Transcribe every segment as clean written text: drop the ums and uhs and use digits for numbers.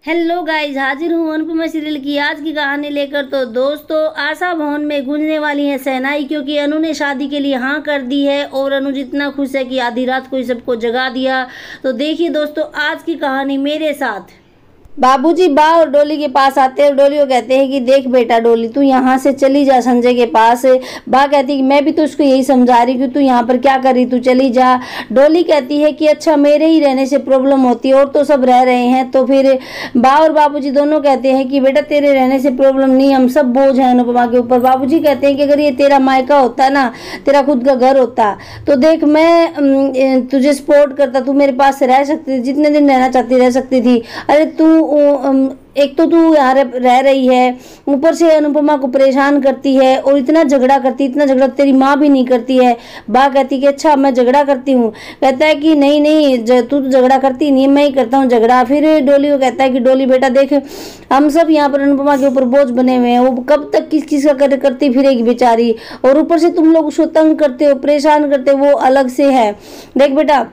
Hello guys, हाजिर हूँ Anupama serial की आज की कहानी लेकर। तो दोस्तों, आशा भवन में गूंजने वाली है शहनाई, क्योंकि अनु ने शादी के लिए हाँ कर दी है और अनुज इतना खुश है कि आधी रात को ही सबको जगा दिया। तो देखिए दोस्तों, आज की कहानी मेरे साथ। बाबूजी बा और डोली के पास आते हैं और डोली को कहते हैं कि देख बेटा डोली, तू यहाँ से चली जा संजय के पास। बा कहती है कि मैं भी तो उसको यही समझा रही कि तू यहाँ पर क्या कर रही, तू चली जा। डोली कहती है कि अच्छा, मेरे ही रहने से प्रॉब्लम होती है और तो सब रह रहे हैं। तो फिर बा और बाबूजी दोनों कहते हैं कि बेटा तेरे रहने से प्रॉब्लम नहीं, हम सब बोझ हैं अनुपमा के ऊपर। बाबूजी कहते हैं कि अगर ये तेरा मायका होता ना, तेरा खुद का घर होता, तो देख मैं तुझे सपोर्ट करता, तू मेरे पास रह सकती थी, जितने दिन रहना चाहती रह सकती थी। अरे तू एक तो तू यहाँ रह रही है, ऊपर से अनुपमा को परेशान करती है और इतना झगड़ा तेरी माँ भी नहीं करती है। बा कहती कि अच्छा मैं झगड़ा करती हूँ। कहता है कि नहीं नहीं, तू तो झगड़ा करती नहीं, मैं ही करता हूँ झगड़ा। फिर डोली को कहता है कि डोली बेटा देख, हम सब यहाँ पर अनुपमा के ऊपर बोझ बने हुए हैं, वो कब तक किस किस का करती फिरेगी बेचारी, और ऊपर से तुम लोग उसको तंग करते हो, परेशान करते हो, वो अलग से है। देख बेटा,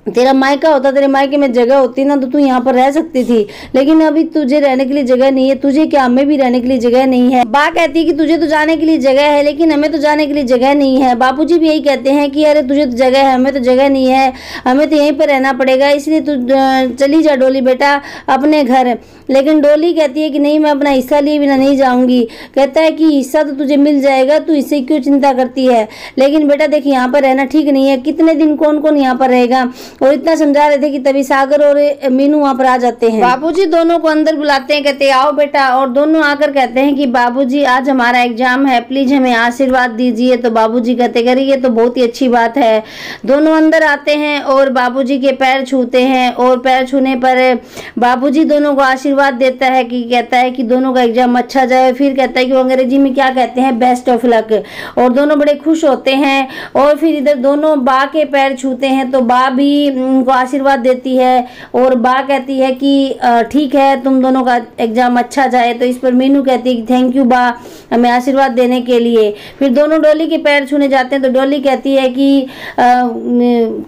तेरा मायका होता, तेरे मायके में जगह होती ना, तो तू यहाँ पर रह सकती थी, लेकिन अभी तुझे रहने के लिए जगह नहीं है। तुझे क्या, हमें भी रहने के लिए जगह नहीं है। बा कहती है कि तुझे तो जाने के लिए जगह है, लेकिन हमें तो जाने के लिए जगह नहीं है। बापूजी भी यही कहते हैं कि अरे तुझे तो जगह है, हमें तो जगह नहीं है, हमें तो यहीं पर रहना पड़ेगा, इसलिए तू चली जा डोली बेटा अपने घर। लेकिन डोली कहती है कि नहीं, मैं अपना हिस्सा लिए बिना नहीं जाऊंगी। कहता है कि हिस्सा तो तुझे मिल जाएगा, तू इससे क्यों चिंता करती है। लेकिन बेटा देख, यहाँ पर रहना ठीक नहीं है, कितने दिन कौन कौन यहाँ पर रहेगा। और इतना समझा रहे थे कि तभी सागर और मीनू वहां पर आ जाते हैं। बाबूजी दोनों को अंदर बुलाते हैं, कहते हैं आओ बेटा, और दोनों आकर कहते हैं कि बाबूजी आज हमारा एग्जाम है, प्लीज हमें आशीर्वाद दीजिए। तो बाबूजी कहते हैं ये तो बहुत ही अच्छी बात है। दोनों अंदर आते हैं और बाबूजी के पैर छूते हैं, और पैर छूने पर बाबूजी दोनों को आशीर्वाद देता है कि कहता है कि दोनों का एग्जाम अच्छा जाए। फिर कहता है कि वो अंग्रेजी में क्या कहते हैं, बेस्ट ऑफ लक। और दोनों बड़े खुश होते हैं। और फिर इधर दोनों बा के पैर छूते हैं, तो बा भी उनको आशीर्वाद देती है, और बा कहती है कि ठीक है, तुम दोनों का एग्जाम अच्छा जाए। तो इस पर मीनू कहती है कि थैंक यू बा, हमें आशीर्वाद देने के लिए। फिर दोनों डोली के पैर छूने जाते हैं, तो डोली कहती है कि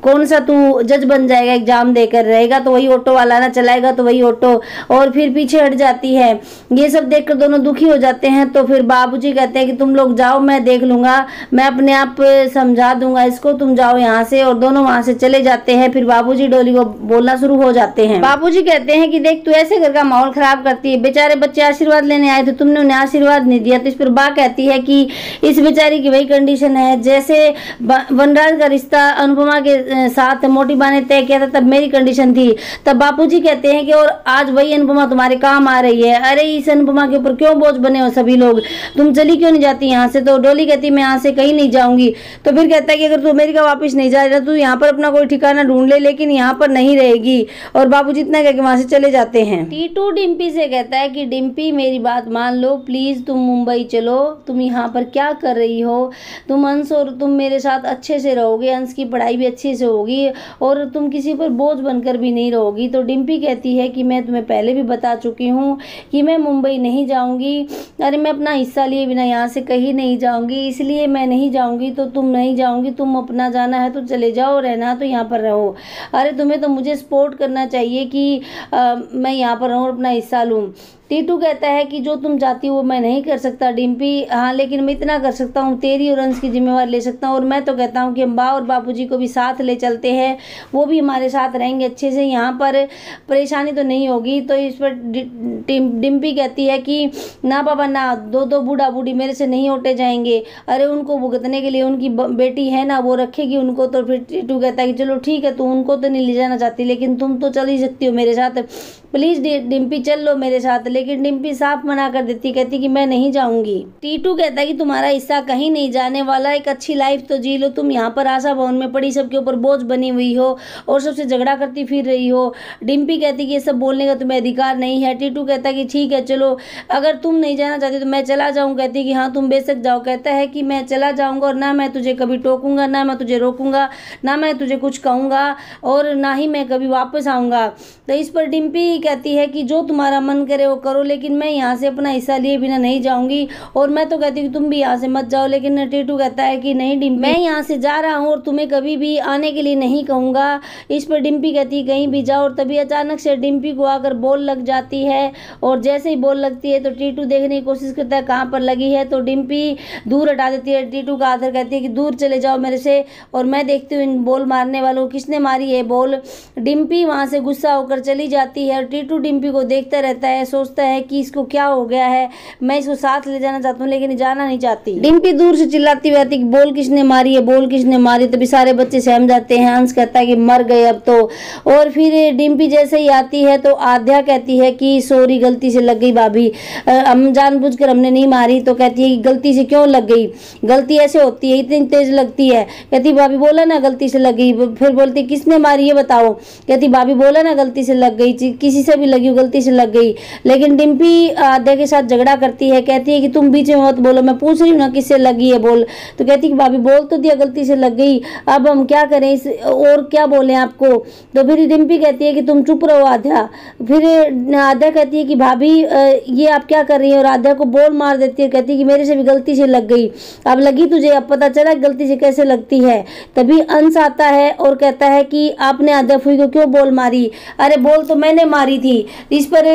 कौन सा तू जज बन जाएगा, एग्जाम देकर रहेगा तो वही ऑटो वाला ना, चलाएगा तो वही ऑटो। और फिर पीछे हट जाती है। ये सब देखकर दोनों दुखी हो जाते हैं। तो फिर बाबूजी कहते हैं कि तुम लोग जाओ, मैं देख लूंगा, मैं अपने आप समझा दूंगा इसको, तुम जाओ यहाँ से। और दोनों वहां से चले जाते हैं। फिर बाबूजी डोली को बोलना शुरू हो जाते हैं। बाबूजी कहते हैं कि देख, तू ऐसे घर का माहौल खराब करती है, बेचारे बच्चे आशीर्वाद लेने आए थे, तुमने उन्हें आशीर्वाद नहीं दिया। तो इस पर बा कहती है कि इस बेचारी की वही कंडीशन है, जैसे वनराज का रिश्ता अनुपमा के साथ मोटी बा ने तय किया था, तब मेरी कंडीशन थी। तब बापूजी कहते हैं कि और आज वही अनुपमा तुम्हारे काम आ रही है। अरे इस अनुपमा के ऊपर क्यों बोझ बने हो सभी लोग, तुम चली क्यों नहीं जाती यहाँ से। तो डोली कहती मैं यहाँ से कहीं नहीं जाऊंगी। तो फिर कहता है कि अगर तू अमेरिका वापस नहीं जा रहा, तू यहाँ पर अपना कोई ठिकाना ढूंढ ले, लेकिन यहाँ पर नहीं रहेगी। और बाबूजी इतना कह के वहां से चले जाते हैं। टीटू डिम्पी से कहता है कि डिम्पी मेरी बात मान लो प्लीज, तुम मुंबई चलो, तुम यहाँ पर क्या कर रही हो, तुम अंश और तुम मेरे साथ अच्छे से रहोगे, अंश की पढ़ाई भी अच्छे से होगी और तुम किसी पर बोझ बनकर भी नहीं रहोगी। तो डिम्पी कहती है कि मैं तुम्हें पहले भी बता चुकी हूँ कि मैं मुंबई नहीं जाऊंगी, अरे मैं अपना हिस्सा लिए बिना यहाँ से कहीं नहीं जाऊंगी, इसलिए मैं नहीं जाऊंगी। तो तुम नहीं जाऊंगी, तुम अपना जाना है तो चले जाओ, रहना तो यहाँ पर रहो। अरे तुम्हें तो मुझे सपोर्ट करना चाहिए कि मैं यहाँ पर रहूँ और अपना हिस्सा लूँ। टीटू कहता है कि जो तुम चाहती हो वो मैं नहीं कर सकता डिम्पी, हाँ लेकिन मैं इतना कर सकता हूँ, तेरी और अंश की जिम्मेवारी ले सकता हूँ। और मैं तो कहता हूँ कि हम बा और बापूजी को भी साथ ले चलते हैं, वो भी हमारे साथ रहेंगे अच्छे से, यहाँ पर परेशानी तो नहीं होगी। तो इस पर डिम्पी कहती है कि ना बाबा ना, दो बूढ़ा बूढ़ी मेरे से नहीं ओटे जाएंगे, अरे उनको भुगतने के लिए उनकी बेटी है ना, वो रखेगी उनको। तो फिर टीटू कहता है कि चलो ठीक है, तू उनको तो नहीं ले जाना चाहती, लेकिन तुम तो चल ही सकती हो मेरे साथ, प्लीज डिम्पी चल लो मेरे साथ। लेकिन डिम्पी साफ मना कर देती, कहती कि मैं नहीं जाऊंगी। टीटू कहता है कि तुम्हारा हिस्सा कहीं नहीं जाने वाला, एक अच्छी लाइफ तो जी लो, तुम यहाँ पर आशा भवन में पड़ी सबके ऊपर बोझ बनी हुई हो और सबसे झगड़ा करती फिर रही हो। डिम्पी कहती कि ये सब बोलने का तुम्हें अधिकार नहीं है। टीटू कहता है कि ठीक है चलो, अगर तुम नहीं जाना चाहती तो मैं चला जाऊँ। कहती कि हाँ तुम बेशक जाओ। कहता है कि मैं चला जाऊँगा और ना मैं तुझे कभी टोकूंगा, ना मैं तुझे रोकूंगा, ना मैं तुझे कुछ कहूँगा और ना ही मैं कभी वापस आऊँगा। तो इस पर डिम्पी कहती है कि जो तुम्हारा मन करे वो करो, लेकिन मैं यहाँ से अपना हिस्सा लिए बिना नहीं जाऊंगी, और मैं तो कहती हूँ कि तुम भी यहाँ से मत जाओ। लेकिन टीटू कहता है कि नहीं डिम्पी, मैं यहाँ से जा रहा हूँ और तुम्हें कभी भी आने के लिए नहीं कहूँगा। इस पर डिम्पी कहती है कहीं भी जाओ। और तभी अचानक से डिम्पी को आकर बॉल लग जाती है, और जैसे ही बॉल लगती है तो टीटू देखने की कोशिश करता है कहाँ पर लगी है, तो डिम्पी दूर हटा देती है टीटू का हाथ, कहती है कि दूर चले जाओ मेरे से, और मैं देखती हूँ इन बॉल मारने वालों को किसने मारी है बॉल। डिम्पी वहाँ से गुस्सा होकर चली जाती है, और टीटू डिम्पी को देखता रहता है, सोचता है कि इसको क्या हो गया है, मैं इसको साथ ले जाना चाहता हूँ लेकिन जाना नहीं चाहती। डिम्पी दूर से चिल्लाती रहती कि बॉल किसने मारी है, बॉल किसने मारी। तभी सारे बच्चे सहम जाते हैं। अंश कहता है कि मर गए अब तो। और फिर डिम्पी जैसे ही आती है तो आध्या कहती है कि सॉरी गलती से लग गई भाभी, हम जानबूझकर हमने नहीं मारी। तो कहती है कि गलती से क्यों लग गई, गलती ऐसे होती है, इतनी तेज लगती है। कहती भाभी बोला ना गलती से लग गई। फिर बोलती किसने मारी ये बताओ। कहती भाभी बोला ना गलती से लग गई, किसी से भी लगी गलती से लग गई। लेकिन डिम्पी आध्या के साथ झगड़ा करती है, कहती है कि तुम बीच में मत बोलो, मैं पूछ रही हूँ ना किससे लगी है बोल। तो कहती कि भाभी बोल तो दिया गलती से लग गई, अब हम क्या करें और क्या बोलें आपको। तो फिर डिम्पी कहती है कि तुम चुप रहो आध्या। फिर आध्या कहती है कि भाभी ये आप क्या कर रही है, और आध्या को बॉल मार देती है, कहती है कि मेरे से भी गलती से लग गई, अब लगी तुझे, अब पता चला गलती से कैसे लगती है। तभी अंश आता है और कहता है कि आपने आध्या फूई को क्यों बॉल मारी। अरे बॉल तो मैंने मारी थी। इस पर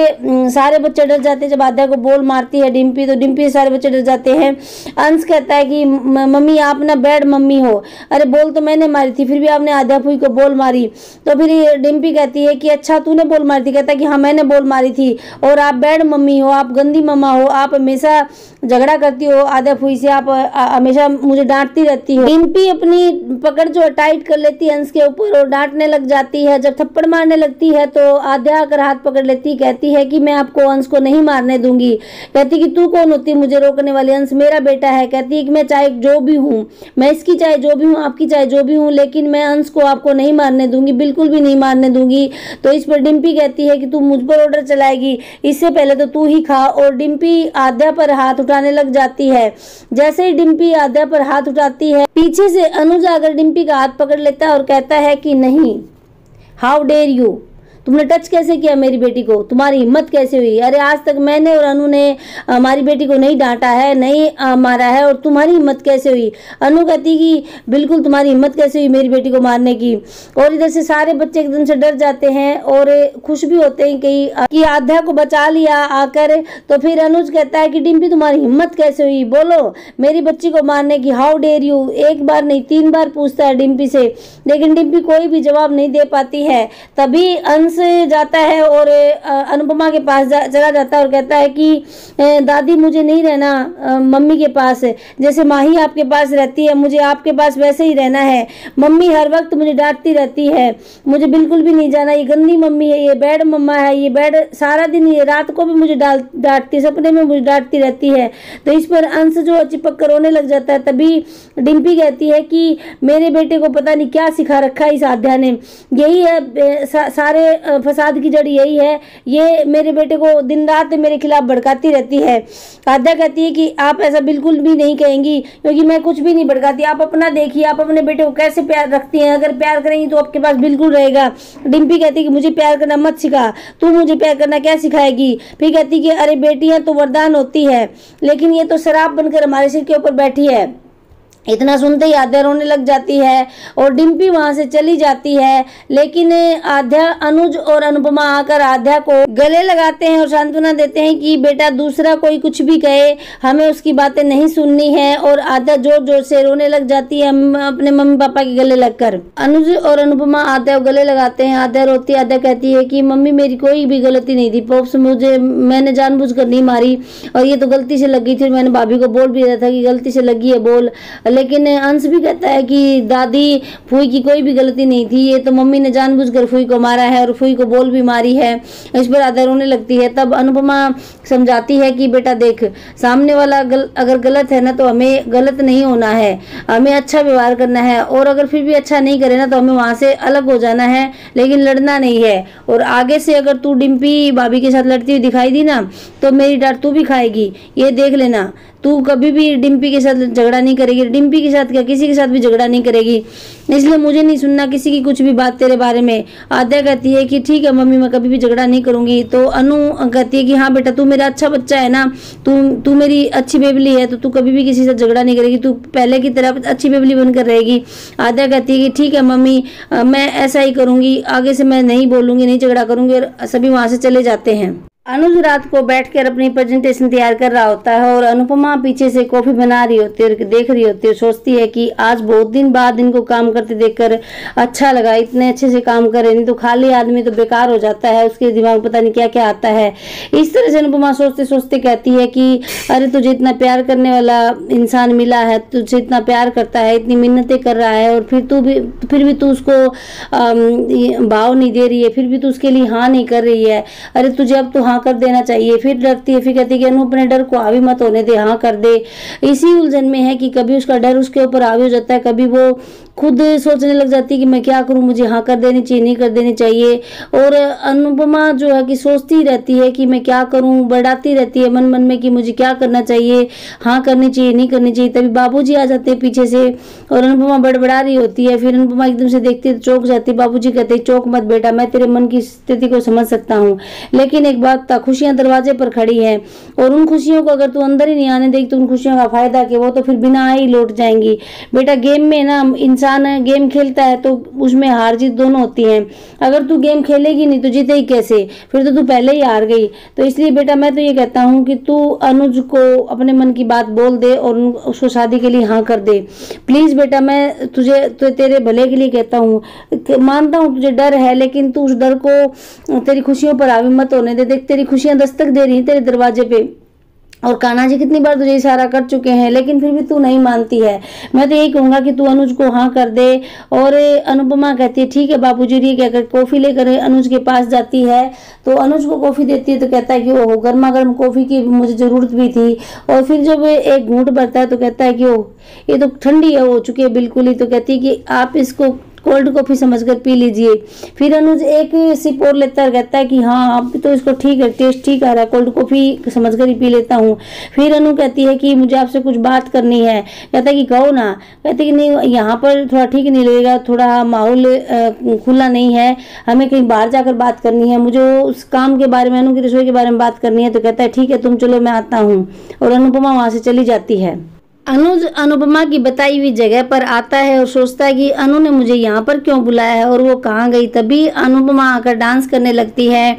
सारे बच्चे डर जाते हैं जब आध्या को बॉल मारती है डिम्पी, तो डिम्पी से सारे बच्चे डर जाते हैं। अंश कहता है कि मम्मी आप ना बैड मम्मी हो, अरे बॉल तो मैंने मारी थी फिर भी आपने आध्या फूई को बॉल मारी। तो फिर डिम्पी कहती है कि अच्छा तूने बॉल मारी थी। कहता है कि हाँ मैंने बॉल मारी थी, और आप बैड मम्मी हो, आप गंदी मम्मा हो, आप हमेशा झगड़ा करती हो आध्या फूई से, आप हमेशा मुझे डांटती रहती हो। डिम्पी अपनी पकड़ जो टाइट कर लेती है अंश के ऊपर और डांटने लग जाती है। जब थप्पड़ मारने लगती है तो आध्या आकर हाथ पकड़ लेती, कहती है कि मैं आपको अंश को नहीं मारने दूंगी। कहती कि तू कौन होती मुझे रोकने वाली, अंश मेरा बेटा है। कहती है कि मैं चाहे जो भी हूँ, मैं इसकी चाहे जो भी हूँ, आपकी चाहे जो भी हूँ, लेकिन मैं अंश को आपको नहीं मारने दूंगी, बिल्कुल भी नहीं मारने दूंगी। तो इस पर डिम्पी कहती है कि तू मुझ पर ऑर्डर चलाएगी, इससे पहले तो तू ही खा। और डिम्पी आध्या पर हाथ उठाने लग जाती है। जैसे ही डिम्पी आध्या पर हाथ उठाती है, पीछे से अनुज आकर डिम्पी का हाथ पकड़ लेता है और कहता है कि नहीं, हाउ डेयर यू, तुमने टच कैसे किया मेरी बेटी को, तुम्हारी हिम्मत कैसे हुई। अरे आज तक मैंने और अनु ने हमारी बेटी को नहीं डांटा है, नहीं मारा है, और तुम्हारी हिम्मत कैसे हुई। अनु कहती कि बिल्कुल तुम्हारी हिम्मत कैसे हुई मेरी बेटी को मारने की। और इधर से सारे बच्चे एकदम से डर जाते हैं और खुश भी होते हैं कि आध्या को बचा लिया आकर। तो फिर अनुज कहता है कि डिम्पी तुम्हारी हिम्मत कैसे हुई, बोलो मेरी बच्ची को मारने की, हाउ डेयर यू। एक बार नहीं 3 बार पूछता है डिम्पी से, लेकिन डिम्पी कोई भी जवाब नहीं दे पाती है। तभी अंश जाता है और अनुपमा के पास चला जाता है और कहता है कि दादी मुझे नहीं रहना मम्मी के पास, जैसे माही आपके पास रहती है मुझे आपके पास वैसे ही रहना है। मम्मी हर वक्त मुझे डांटती रहती है, मुझे बिल्कुल भी नहीं जाना, ये गंदी मम्मी है, ये बैड मम्मा है, ये बैड सारा दिन, ये रात को भी मुझे डांटती, सपने में मुझे डांटती रहती है। तो इस पर अंश जो चिपक कर रोने लग जाता है। तभी डिम्पी कहती है कि मेरे बेटे को पता नहीं क्या सिखा रखा है इस आध्या ने, यही है सारे फसाद की जड़ यही है, ये मेरे बेटे को दिन रात मेरे खिलाफ भड़काती रहती है। आध्या कहती है कि आप ऐसा बिल्कुल भी नहीं कहेंगी, क्योंकि मैं कुछ भी नहीं भड़काती, आप अपना देखिए, आप अपने बेटे को कैसे प्यार रखती हैं, अगर प्यार करेंगी तो आपके पास बिल्कुल रहेगा। डिम्पी कहती है कि मुझे प्यार करना मत सिखा, तू मुझे प्यार करना क्या सिखाएगी। फिर कहती कि अरे बेटियां तो वरदान होती है, लेकिन ये तो शराब बनकर हमारे सिर के ऊपर बैठी है। इतना सुनते ही आध्या रोने लग जाती है और डिम्पी वहां से चली जाती है। लेकिन आध्या, अनुज और अनुपमा आकर आध्या को गले लगाते हैं और सांत्वना देते हैं कि बेटा दूसरा कोई कुछ भी कहे हमें उसकी बातें नहीं सुननी है। और आध्या जोर जोर से रोने लग जाती है अपने मम्मी पापा के गले लगकर। अनुज और अनुपमा आध्या को गले लगाते हैं। आध्या रोती, आध्या कहती है कि मम्मी मेरी कोई भी गलती नहीं थी, पॉप्स मुझे, मैंने जानबूझकर नहीं मारी और ये तो गलती से लगी थी। मैंने भाभी को बोल भी दिया था कि गलती से लगी है बोल, लेकिन अंश भी कहता है कि दादी फूई की कोई भी गलती नहीं थी, ये तो मम्मी ने जानबूझकर फूई को मारा है और फूई को बोल भी मारी है। इस पर आध्या रोने लगती है। तब अनुपमा समझाती है कि बेटा देख, सामने वाला अगर गलत है ना तो हमें गलत नहीं होना है, हमें अच्छा व्यवहार करना है, और अगर फिर भी अच्छा नहीं करे ना तो हमें वहाँ से अलग हो जाना है, लेकिन लड़ना नहीं है। और आगे से अगर तू डिम्पी भाभी के साथ लड़ती हुई दिखाई दी ना तो मेरी डांट तू भी खाएगी, ये देख लेना। तू कभी भी डिम्पी के साथ झगड़ा नहीं करेगी, डिम्पी के साथ क्या किसी के साथ भी झगड़ा नहीं करेगी, इसलिए मुझे नहीं सुनना किसी की कुछ भी बात तेरे बारे में। आद्या कहती है कि ठीक है मम्मी मैं कभी भी झगड़ा नहीं करूंगी। तो अनु कहती है कि हाँ बेटा तू मेरा अच्छा बच्चा है ना, तू मेरी अच्छी बेबली है, तो तू कभी भी किसी से झगड़ा नहीं करेगी, तू पहले की तरह अच्छी बेबली बनकर रहेगी। आद्या कहती है कि ठीक है मम्मी मैं ऐसा ही करूंगी, आगे से मैं नहीं बोलूंगी, नहीं झगड़ा करूंगी, और सभी वहां से चले जाते हैं। अनुज रात को बैठकर अपनी प्रेजेंटेशन तैयार कर रहा होता है और अनुपमा पीछे से कॉफी बना रही होती है और देख रही होती है। सोचती है कि आज बहुत दिन बाद इनको काम करते देखकर अच्छा लगा, इतने अच्छे से काम कर रहे, नहीं तो खाली आदमी तो बेकार हो जाता है, उसके दिमाग में पता नहीं क्या क्या आता है। इस तरह से अनुपमा सोचते सोचते कहती है कि अरे तुझे इतना प्यार करने वाला इंसान मिला है, तुझे इतना प्यार करता है, इतनी मिन्नतें कर रहा है, और फिर भी तू उसको भाव नहीं दे रही है, फिर भी तू उसके लिए हाँ नहीं कर रही है। अरे तुझे अब तो हाँ कर देना चाहिए। फिर डरती है, फिर कहती है कि अनु अपने डर को हावी मत होने दे, हाँ कर दे। इसी उलझन में है कि कभी उसका डर उसके ऊपर हावी हो जाता है, कभी वो खुद सोचने लग जाती है कि मैं क्या करूं, मुझे हाँ कर देनी चाहिए, नहीं कर देनी चाहिए। और अनुपमा जो है कि सोचती रहती है कि मैं क्या करूं, बढ़ाती रहती है मन मन में कि मुझे क्या करना चाहिए, हाँ करनी चाहिए, नहीं करनी चाहिए। तभी बाबूजी आ जाते हैं पीछे से और अनुपमा बड़बड़ा रही होती है। फिर अनुपमा एकदम से देखती है तो चौंक जाती है। बाबूजी कहते हैं चौंक मत बेटा, मैं तेरे मन की स्थिति को समझ सकता हूँ, लेकिन एक बात था, खुशियां दरवाजे पर खड़ी हैं और उन खुशियों को अगर तू अंदर ही नहीं आने देगी तो उन खुशियों का फायदा कि वो तो फिर बिना आए ही लौट जाएंगी। बेटा गेम में ना इंसान गेम खेलता है तो उसमें हार जीत दोनों होती हैं, अगर तू गेम खेलेगी नहीं तो जीते ही कैसे, फिर तो तू पहले ही हार गई। तो इसलिए बेटा मैं तो ये कहता हूँ कि तू अनुज को अपने मन की बात बोल दे और उसको शादी के लिए हाँ कर दे प्लीज बेटा। मैं तुझे तो तेरे भले के लिए कहता हूँ, मानता हूँ तुझे डर है, लेकिन तू उस डर को तेरी खुशियों पर हावी मत होने दे। देख तेरी खुशियां दस्तक दे रही हैं तेरे दरवाजे पे, और कान्हा जी कितनी बार तुझे इशारा कर चुके हैं, लेकिन फिर भी तू नहीं मानती है। मैं तो यही कहूंगा कि तू अनुज को हाँ कर दे। और अनुपमा कहती है ठीक है बाबूजी, ये कहकर कॉफी लेकर अनुज के पास जाती है। तो अनुज को कॉफी देती है तो कहता है कि ओह गर्मा गर्म कॉफी की मुझे जरूरत भी थी। और फिर जब एक घूंट भरता है तो कहता है कि ओह ये तो ठंडी है, हो चुकी है बिल्कुल ही। तो कहती है कि आप इसको कोल्ड कॉफी समझकर पी लीजिए। फिर अनुज एक सिप और लेता है, कहता है कि हाँ अब तो इसको ठीक है, टेस्ट ठीक आ रहा है, कोल्ड कॉफी समझकर ही पी लेता हूँ। फिर अनु कहती है कि मुझे आपसे कुछ बात करनी है। कहता है कि कहो ना। कहते कि नहीं यहाँ पर थोड़ा ठीक नहीं लगेगा, थोड़ा माहौल खुला नहीं है, हमें कहीं बाहर जाकर बात करनी है, मुझे उस काम के बारे में, अनु की रसोई के बारे में बात करनी है। तो कहता है ठीक है तुम चलो मैं आता हूँ, और अनुपमा वहां से चली जाती है। अनुज अनुपमा की बताई हुई जगह पर आता है और सोचता है कि अनु ने मुझे यहाँ पर क्यों बुलाया है और वो कहाँ गई। तभी अनुपमा आकर डांस करने लगती है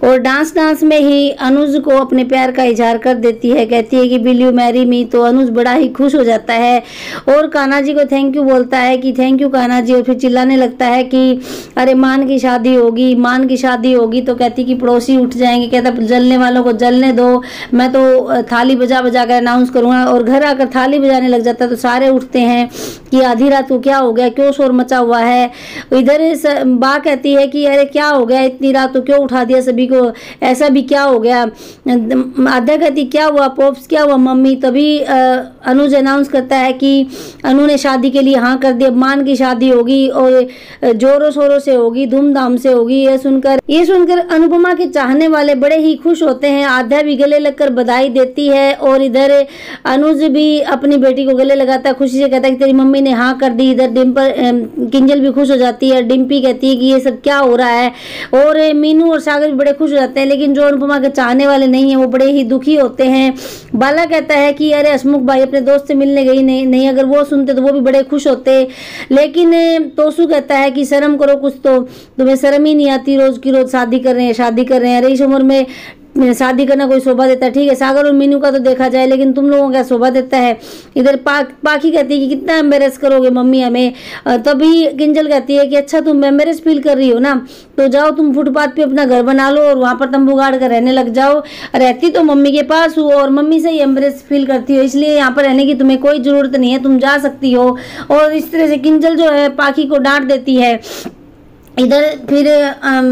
और डांस में ही अनुज को अपने प्यार का इजहार कर देती है। कहती है कि विल यू मैरी मी। तो अनुज बड़ा ही खुश हो जाता है और कान्हा जी को थैंक यू बोलता है कि थैंक यू कान्हा जी। और फिर चिल्लाने लगता है कि अरे मान की शादी होगी, मान की शादी होगी। तो कहती कि पड़ोसी उठ जाएंगे। कहता जलने वालों को जलने दो, मैं तो थाली बजा बजा कर अनाउंस करूंगा। और घर आकर थाली बजाने लग जाता है तो सारे उठते हैं कि आधी रात को क्या हो गया, क्यों शोर मचा हुआ है। इधर बा कहती है कि अरे क्या हो गया, इतनी रात तो क्यों उठा दिया सभी को, ऐसा भी क्या हो गया। आद्या कहती क्या हुआ पॉप्स, क्या हुआ मम्मी। तभी अनुज अनाउंस करता है कि अनु ने शादी के लिए हाँ कर दिया, मान की शादी होगी और जोरों शोरों से होगी, धूमधाम से होगी। ये सुनकर अनुपमा के चाहने वाले बड़े ही खुश होते हैं। आद्या भी गले लगकर बधाई देती है और इधर अनुज भी अपनी बेटी को गले लगाता है, खुशी से कहता है कि तेरी मम्मी ने हाँ कर दी। इधर किंजल भी खुश हो जाती है। डिम्पी कहती है कि ये सब क्या हो रहा है। और मीनू और सागर भी बड़े खुश हो जाते हैं, लेकिन जो अनुपमा के चाहने वाले नहीं है वो बड़े ही दुखी होते हैं। बाला कहता है कि अरे हसमुख भाई अपने दोस्त से मिलने गई नहीं, अगर वो सुनते तो वो भी बड़े खुश होते। लेकिन तोसू कहता है कि शर्म करो कुछ, तो तुम्हें शर्म ही नहीं आती, रोज की रोज शादी कर रहे हैं। अरे इस उम्र में शादी करना कोई शोभा देता है। ठीक है सागर और मीनू का तो देखा जाए, लेकिन तुम लोगों का शोभा देता है। इधर पाखी कहती है कि कितना एम्बेरस करोगे मम्मी हमें। तभी किंजल कहती है कि अच्छा तुम एम्बेरस फील कर रही हो ना, तो जाओ तुम फुटपाथ पे अपना घर बना लो और वहां पर तंबू गाड़ कर रहने लग जाओ। रहती तो मम्मी के पास हो और मम्मी से ही एम्बेरस फील करती हो, इसलिए यहाँ पर रहने की तुम्हें कोई जरूरत नहीं है, तुम जा सकती हो। और इस तरह से किंजल जो है पाखी को डांट देती है। इधर फिर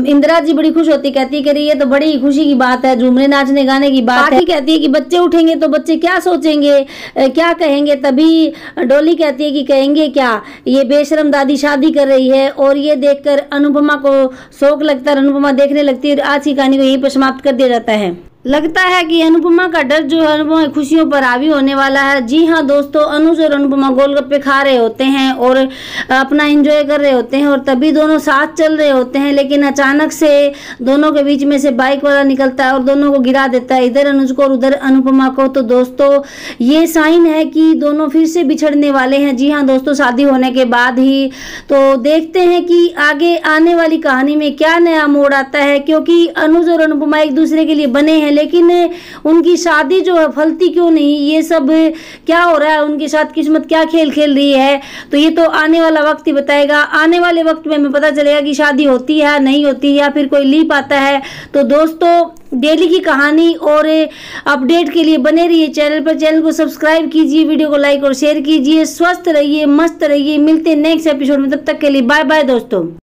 इंदिरा जी बड़ी खुश होती, कहती कि ये तो बड़ी खुशी की बात है, झूमने नाचने गाने की बात है। कहती है कि बच्चे उठेंगे तो बच्चे क्या सोचेंगे, क्या कहेंगे। तभी डोली कहती है कि कहेंगे क्या, ये बेशरम दादी शादी कर रही है। और ये देखकर अनुपमा को शौक लगता है, अनुपमा देखने लगती है। आज की कहानी को यहीं पर समाप्त कर दिया जाता है। लगता है कि अनुपमा का डर जो है अनुपमा की खुशियों पर हावी होने वाला है। जी हाँ दोस्तों, अनुज और अनुपमा गोलगप्पे खा रहे होते हैं और अपना एंजॉय कर रहे होते हैं और तभी दोनों साथ चल रहे होते हैं, लेकिन अचानक से दोनों के बीच में से बाइक वाला निकलता है और दोनों को गिरा देता है, इधर अनुज को और उधर अनुपमा को। तो दोस्तों ये साइन है कि दोनों फिर से बिछड़ने वाले हैं। जी हाँ दोस्तों, शादी होने के बाद ही। तो देखते हैं कि आगे आने वाली कहानी में क्या नया मोड़ आता है, क्योंकि अनुज और अनुपमा एक दूसरे के लिए बने हैं, लेकिन उनकी शादी जो है फलती क्यों नहीं, ये सब क्या हो रहा है, उनके साथ किस्मत क्या खेल खेल रही है। तो ये तो आने वाला वक्त ही बताएगा। आने वाले वक्त में हमें पता चलेगा कि शादी होती है नहीं होती या फिर कोई लीप आता है। तो दोस्तों डेली की कहानी और अपडेट के लिए बने रहिए चैनल पर। चैनल को सब्सक्राइब कीजिए, वीडियो को लाइक और शेयर कीजिए। स्वस्थ रहिए, मस्त रहिए। मिलते हैं नेक्स्ट एपिसोड में, तब तक के लिए बाय बाय दोस्तों।